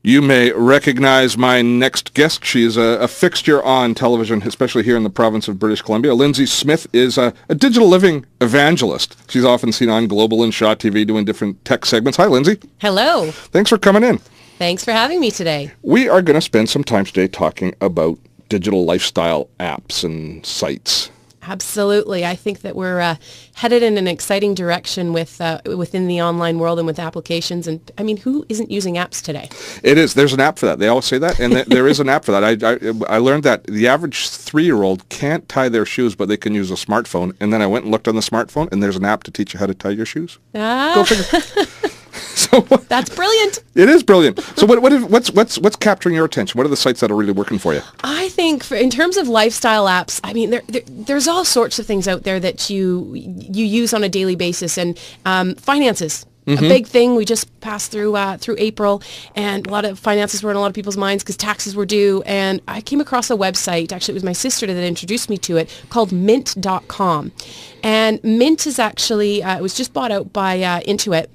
You may recognize my next guest. She is a fixture on television, especially here in the province of British Columbia. Lindsay Smith is a digital living evangelist. She's often seen on Global and Shaw TV doing different tech segments. Hi, Lindsay. Hello. Thanks for coming in. Thanks for having me today. We are going to spend some time today talking about digital lifestyle apps and sites. Absolutely. I think that we're headed in an exciting direction within the online world and with applications. And I mean, who isn't using apps today? It is. There's an app for that. They always say that. And there is an app for that. I learned that the average 3-year-old can't tie their shoes, but they can use a smartphone. And then I went and looked on the smartphone, and there's an app to teach you how to tie your shoes. Go figure. So that's brilliant. It is brilliant. So what's capturing your attention? What are the sites that are really working for you? I think in terms of lifestyle apps, I mean, there's all sorts of things out there that you use on a daily basis, and finances. Mm-hmm. A big thing. We just passed through April, and a lot of finances were in a lot of people's minds because taxes were due. And I came across a website, actually it was my sister that introduced me to it, called Mint.com. And Mint is actually, it was just bought out by Intuit.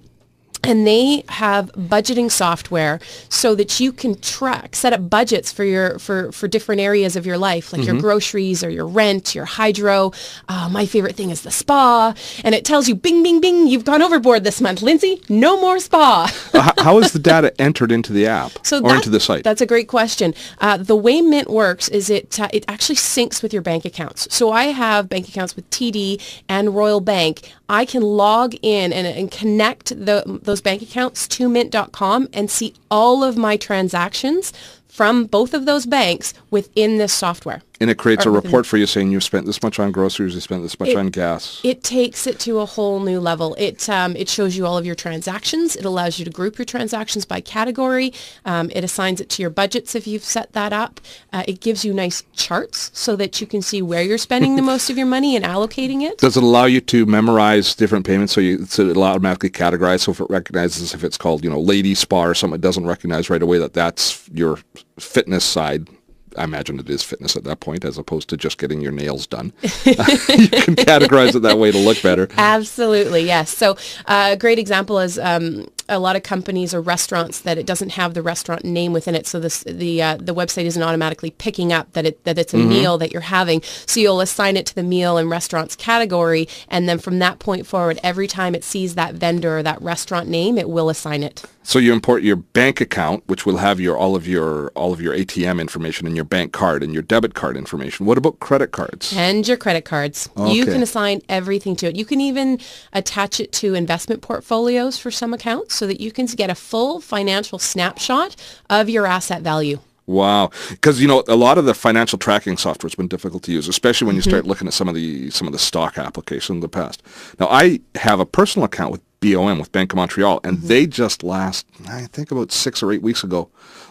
And they have budgeting software so that you can set up budgets for different areas of your life, like your groceries or your rent, your hydro. My favorite thing is the spa. And it tells you, bing, bing, bing, you've gone overboard this month. Lindsay, no more spa. How is the data entered into the app into the site? That's a great question. The way Mint works is it actually syncs with your bank accounts. So I have bank accounts with TD and Royal Bank. I can log in and connect those bank accounts to Mint.com and see all of my transactions from both of those banks within this software. And it creates a report for you saying you've spent this much on groceries, you spent this much on gas. It takes it to a whole new level. It shows you all of your transactions. It allows you to group your transactions by category. It assigns it to your budgets if you've set that up. It gives you nice charts so that you can see where you're spending the most of your money and allocating it. Does it allow you to memorize different payments so it'll automatically categorize? So if it recognizes if it's called, lady spa or something, it doesn't recognize right away that's your fitness side. I imagine it is fitness at that point as opposed to just getting your nails done. You can categorize it that way to look better. Absolutely, yes. So a great example is a lot of companies or restaurants that it doesn't have the restaurant name within it. So the website isn't automatically picking up that it's a meal that you're having. So you'll assign it to the meal and restaurants category. And then from that point forward, every time it sees that vendor or that restaurant name, it will assign it. So you import your bank account, which will have all of your ATM information and your bank card and your debit card information. What about credit cards? And your credit cards. Okay. You can assign everything to it. You can even attach it to investment portfolios for some accounts so that you can get a full financial snapshot of your asset value. Wow. Because, a lot of the financial tracking software has been difficult to use, especially when you start looking at some of the stock applications in the past. Now, I have a personal account with BOM, with Bank of Montreal, and they just I think about 6 or 8 weeks ago,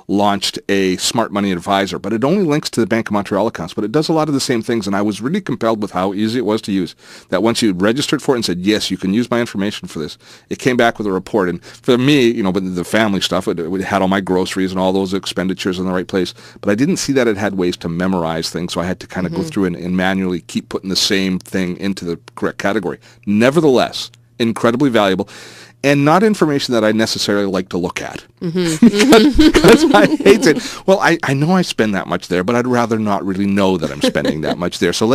launched a Smart Money Advisor, but it only links to the Bank of Montreal accounts, but it does a lot of the same things, and I was really compelled with how easy it was to use. That once you registered for it and said, yes, you can use my information for this, it came back with a report. And for me, with the family stuff, it had all my groceries and all those expenditures in the right place, but I didn't see that it had ways to memorize things, so I had to kind of go through and manually keep putting the same thing into the correct category. Nevertheless, incredibly valuable, and not information that I necessarily like to look at. Because I hate it. Well, I know I spend that much there, but I'd rather not really know that I'm spending that much there. So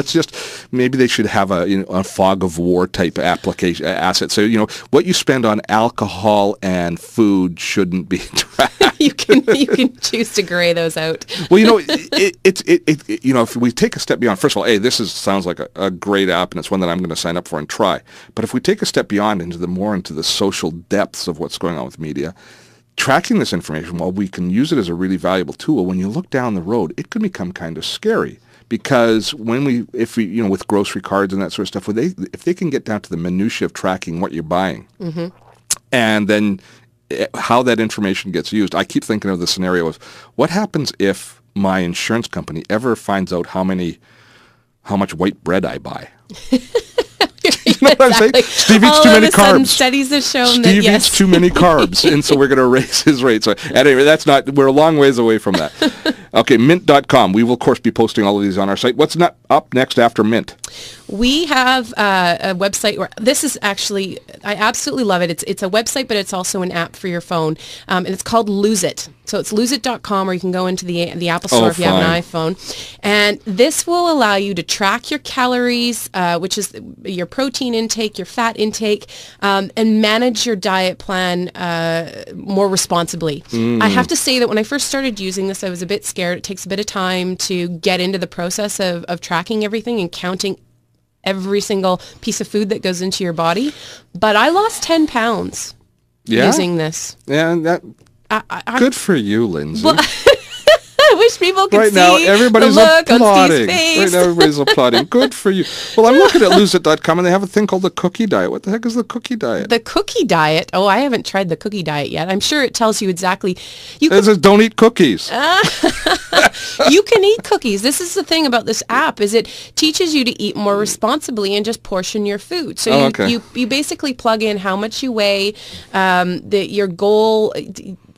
maybe they should have a fog of war type application asset. So, what you spend on alcohol and food shouldn't be tracked. You can choose to gray those out. Well, if we take a step beyond, first of all, hey, sounds like a great app, and it's one that I'm going to sign up for and try. But if we take a step beyond into the social depths of what's going on with media, tracking this information, while we can use it as a really valuable tool, when you look down the road, it can become kind of scary. Because if we with grocery cards and that sort of stuff, if they can get down to the minutia of tracking what you're buying, and then how that information gets used, I keep thinking of the scenario of what happens if my insurance company ever finds out how much white bread I buy. You know what I'm saying? Steve eats too many carbs. Studies have shown Steve eats too many carbs, and so we're going to raise his rate. So anyway, we're a long ways away from that. Okay, Mint.com. We will, of course, be posting all of these on our site. What's up next after Mint? We have a website where this is actually, I absolutely love it. It's a website, but it's also an app for your phone, and it's called Lose It. So it's loseit.com, or you can go into the Apple Store if you have an iPhone. And this will allow you to track your calories, which is your protein intake, your fat intake, and manage your diet plan more responsibly. I have to say that when I first started using this, I was a bit scared. It takes a bit of time to get into the process of tracking everything and counting every single piece of food that goes into your body. But I lost 10 pounds using this. Yeah, that... Good for you, Lindsay. Well, I wish people could right see now, everybody's the look applauding. on Steve's face. Right now, everybody's applauding. Good for you. Well, I'm looking at loseit.com, and they have a thing called the cookie diet. What the heck is the cookie diet? The cookie diet? Oh, I haven't tried the cookie diet yet. I'm sure it tells you exactly. It says don't eat cookies. You can eat cookies. This is the thing about this app, is it teaches you to eat more responsibly and just portion your food. So you basically plug in how much you weigh, your goal,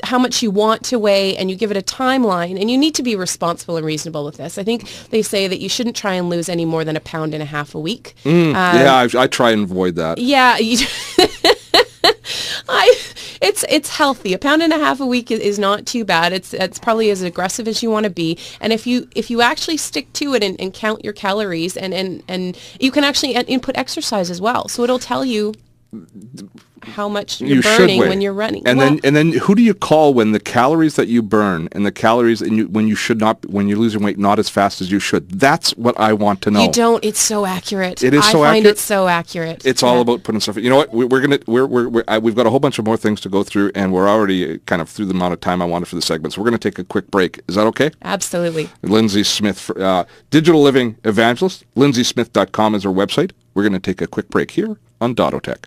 how much you want to weigh, and you give it a timeline, and you need to be responsible and reasonable with this. I think they say that you shouldn't try and lose any more than 1.5 pounds a week. Yeah, I try and avoid that. Yeah, it's healthy. 1.5 pounds a week is not too bad. It's probably as aggressive as you want to be. And if you actually stick to it and count your calories, and you can actually input exercise as well, so it'll tell you how much you're burning when you're running. And then who do you call when the calories that you burn and the calories when you're losing weight not as fast as you should? That's what I want to know. You don't. It's so accurate. It is so accurate. I find it so accurate. It's all about putting stuff. You know what? We've got a whole bunch of more things to go through, and we're already kind of through the amount of time I wanted for the segment. So we're going to take a quick break. Is that okay? Absolutely. Lindsay Smith, digital living evangelist. LindsaySmith.com is her website. We're going to take a quick break here on Dotto Tech.